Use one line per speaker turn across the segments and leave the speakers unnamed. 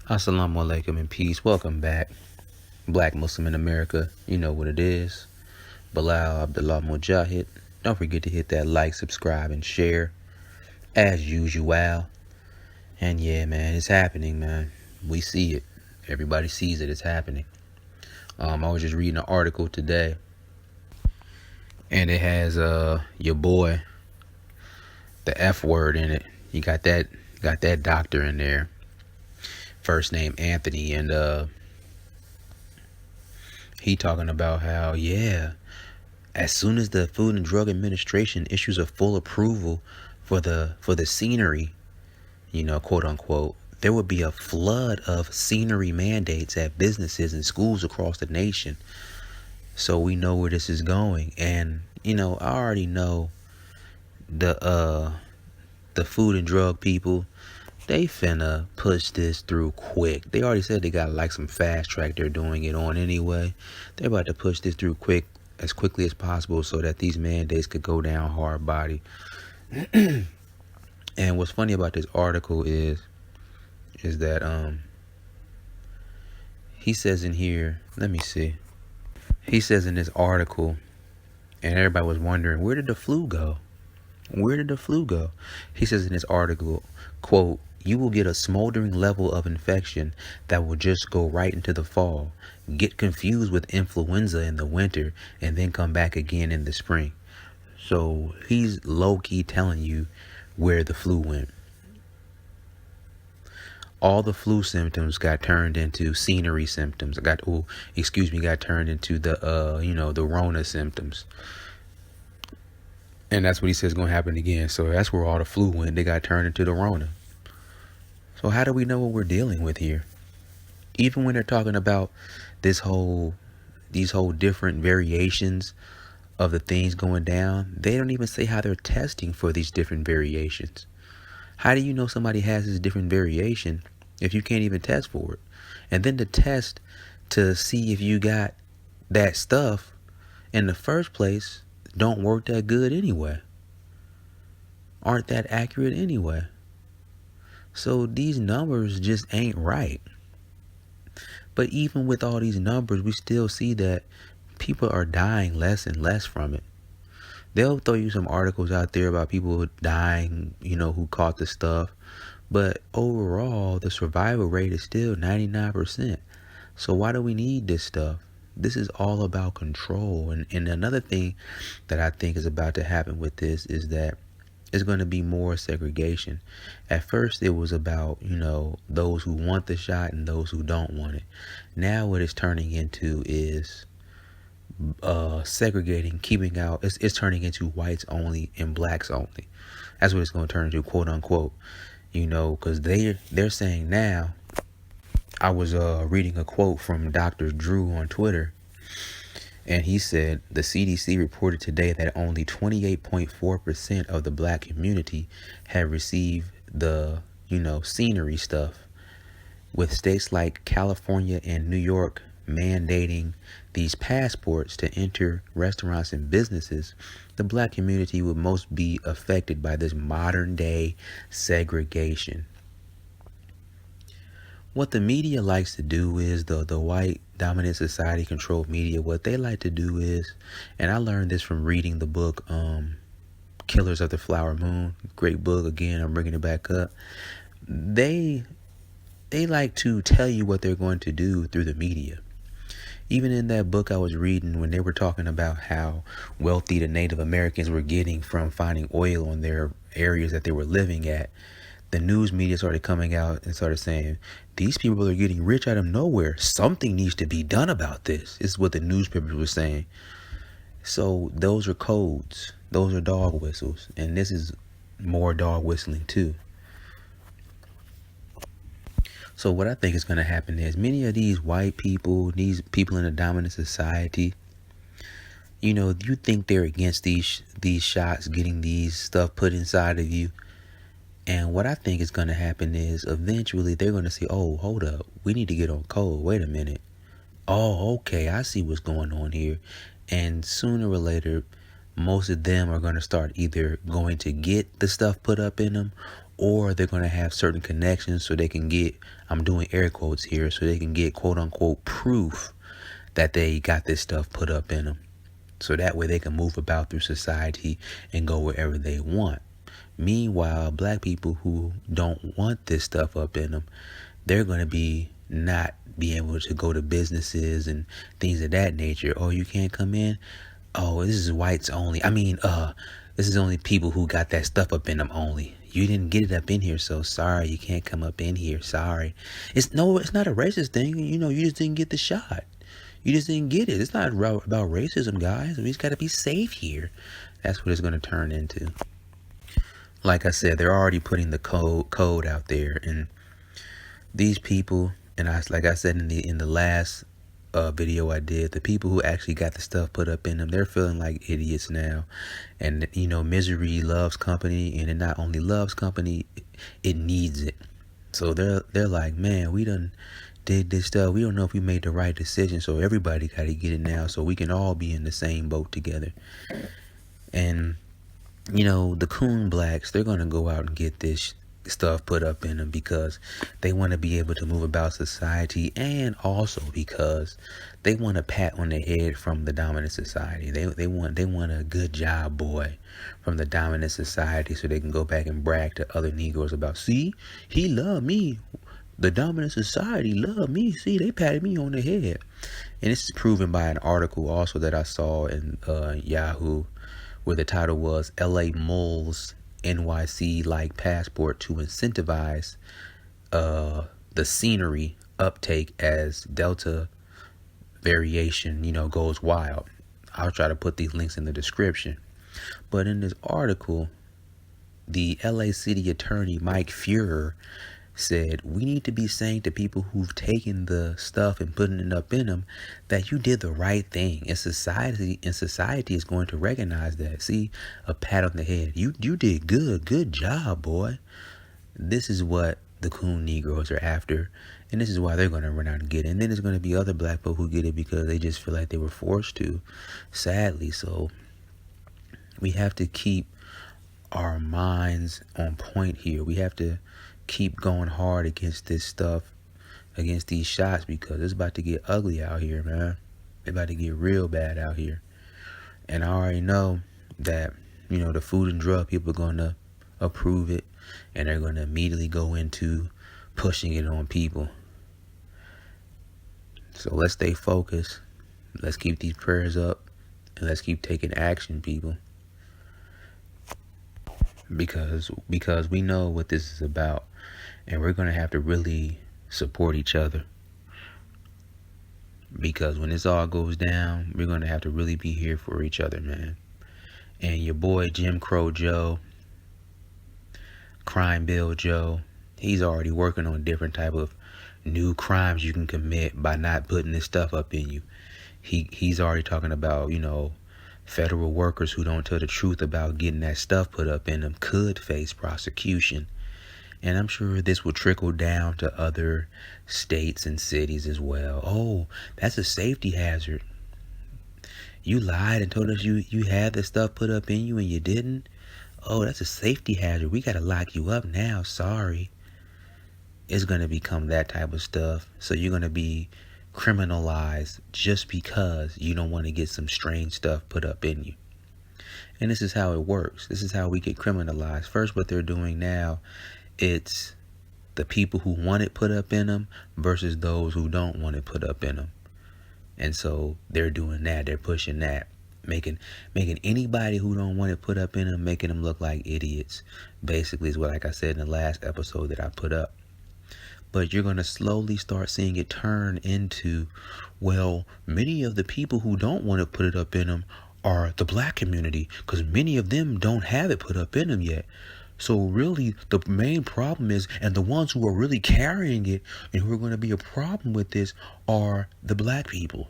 Assalamu alaikum and peace. Welcome back. Black Muslim in America. You know what it is. Bilal Abdullah Mujahid. Don't forget to hit that like, subscribe, and share. As usual. And yeah, man, it's happening, man. We see it. Everybody sees it. It's happening. I was just reading an article today. And it has your boy, the F word in it. You got that doctor in there. First name Anthony, and he talking about how, yeah, as soon as the Food and Drug Administration issues a full approval for the scenery, quote unquote, there would be a flood of scenery mandates at businesses and schools across the nation. So we know where this is going. And, I already know the food and drug people, they finna push this through quick. They already said they got like some fast track they're doing it on anyway. They're about to push this through as quickly as possible so that these mandates could go down hard body. And what's funny about this article is that he says in here, let me see. He says in this article, and everybody was wondering, where did the flu go? Where did the flu go? He says in this article, quote, "You will get a smoldering level of infection that will just go right into the fall, get confused with influenza in the winter, and then come back again in the spring." So he's low-key telling you where the flu went. All the flu symptoms got turned into scenery symptoms. Got turned into the Rona symptoms. And that's what he says is going to happen again. So that's where all the flu went. They got turned into the Rona. So how do we know what we're dealing with here? Even when they're talking about these whole different variations of the things going down, they don't even say how they're testing for these different variations. How do you know somebody has this different variation if you can't even test for it? And then to test to see if you got that stuff in the first place don't work that good anyway. Aren't that accurate anyway. So these numbers just ain't right. But even with all these numbers, we still see that people are dying less and less from it. They'll throw you some articles out there about people dying, who caught the stuff. But overall, the survival rate is still 99%. So why do we need this stuff? This is all about control. And another thing that I think is about to happen with this is that it's going to be more segregation. At first, it was about, those who want the shot and those who don't want it. Now what it's turning into is segregating, keeping out. It's turning into whites only and blacks only. That's what it's going to turn into, quote unquote. Because they're saying now. I was reading a quote from Dr. Drew on Twitter, and he said the CDC reported today that only 28.4% of the black community have received the, scenery stuff, with states like California and New York mandating these passports to enter restaurants and businesses. The black community would most be affected by this modern day segregation. What the media likes to do is, the white dominant society controlled media, what they like to do is, and I learned this from reading the book Killers of the Flower Moon, great book, again, I'm bringing it back up. They like to tell you what they're going to do through the media. Even in that book I was reading, when they were talking about how wealthy the Native Americans were getting from finding oil in their areas that they were living at, the news media started coming out and started saying, these people are getting rich out of nowhere. Something needs to be done about this. This is what the newspapers were saying. So those are codes. Those are dog whistles. And this is more dog whistling too. So what I think is going to happen is many of these white people, these people in a dominant society, you think they're against these shots, getting these stuff put inside of you. And what I think is going to happen is eventually they're going to say, oh, hold up, we need to get on code. Wait a minute. Oh, okay, I see what's going on here. And sooner or later, most of them are going to start either going to get the stuff put up in them, or they're going to have certain connections so they can get, I'm doing air quotes here, so they can get quote unquote proof that they got this stuff put up in them. So that way they can move about through society and go wherever they want. Meanwhile, black people who don't want this stuff up in them, they're going to be not be able to go to businesses and things of that nature. Oh, you can't come in? Oh, this is whites only. This is only people who got that stuff up in them only. You didn't get it up in here, so sorry, you can't come up in here. Sorry. It's not a racist thing. You just didn't get the shot. You just didn't get it. It's not about racism, guys. We just got to be safe here. That's what it's going to turn into. Like I said, they're already putting the code out there, and these people, and like I said in the last video I did, the people who actually got the stuff put up in them, they're feeling like idiots now. And misery loves company, and it not only loves company, it needs it. So they're like, man, we done did this stuff. We don't know if we made the right decision, so everybody got to get it now, so we can all be in the same boat together. And the coon blacks, they're gonna go out and get this stuff put up in them because they want to be able to move about society, and also because they want a pat on the head from the dominant society. They want a good job boy from the dominant society, so they can go back and brag to other Negroes about, see, he loved me. The dominant society loved me. See, they patted me on the head. And this is proven by an article also that I saw in Yahoo, where the title was LA Moles NYC like passport to incentivize the scenery uptake as Delta variation, goes wild. I'll try to put these links in the description. But in this article, the LA City Attorney Mike Fuhrer said, we need to be saying to people who've taken the stuff and putting it up in them that you did the right thing. And society is going to recognize that. See, a pat on the head. You did good. Good job, boy. This is what the coon Negroes are after. And this is why they're going to run out and get it. And then there's going to be other black people who get it because they just feel like they were forced to. Sadly. So we have to keep our minds on point here. We have to keep going hard against this stuff, against these shots, because it's about to get ugly out here, man. It's about to get real bad out here. And I already know that, the food and drug people are going to approve it, and they're going to immediately go into pushing it on people. So let's stay focused. Let's keep these prayers up, and let's keep taking action, people. Because we know what this is about, and we're going to have to really support each other. Because when this all goes down, we're going to have to really be here for each other, man. And your boy Jim Crow Joe, Crime Bill Joe, he's already working on different type of new crimes you can commit by not putting this stuff up in you. He's already talking about, federal workers who don't tell the truth about getting that stuff put up in them could face prosecution. And I'm sure this will trickle down to other states and cities as well. Oh, that's a safety hazard. You lied and told us you had this stuff put up in you and you didn't. Oh, that's a safety hazard. We got to lock you up now. Sorry. It's going to become that type of stuff. So you're going to be criminalized just because you don't want to get some strange stuff put up in you. And this is how it works. This is how we get criminalized. First, what they're doing now, it's the people who want it put up in them versus those who don't want it put up in them. And so they're doing that. They're pushing that, making anybody who don't want it put up in them, making them look like idiots. Basically is what, like I said in the last episode that I put up. But you're going to slowly start seeing it turn into, well, many of the people who don't want to put it up in them are the black community, because many of them don't have it put up in them yet. So really, the main problem is, and the ones who are really carrying it and who are going to be a problem with this are the black people.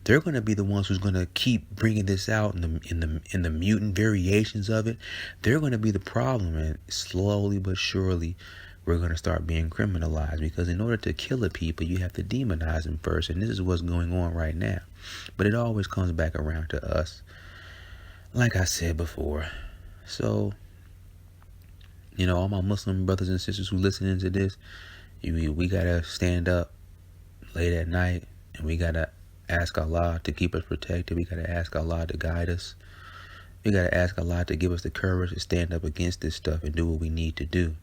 They're going to be the ones who's going to keep bringing this out in the mutant variations of it. They're going to be the problem, and slowly but surely, we're going to start being criminalized, because in order to kill a people, you have to demonize them first. And this is what's going on right now. But it always comes back around to us, like I said before. So All my Muslim brothers and sisters who listening to this, we gotta stand up late at night, and we gotta ask Allah to keep us protected. We gotta ask Allah to guide us. We gotta ask Allah to give us the courage to stand up against this stuff and do what we need to do,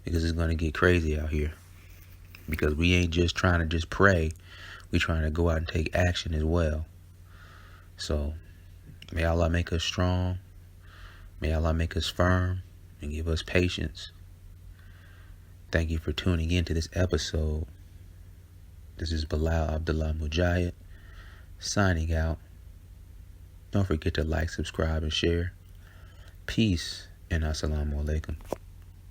because it's gonna get crazy out here. Because we ain't just trying to just pray, we trying to go out and take action as well. So may Allah make us strong. May Allah make us firm and give us patience. Thank you for tuning in to this episode. This is Bilal Abdullah Mujahid signing out. Don't forget to like, subscribe, and share. Peace and assalamu alaikum.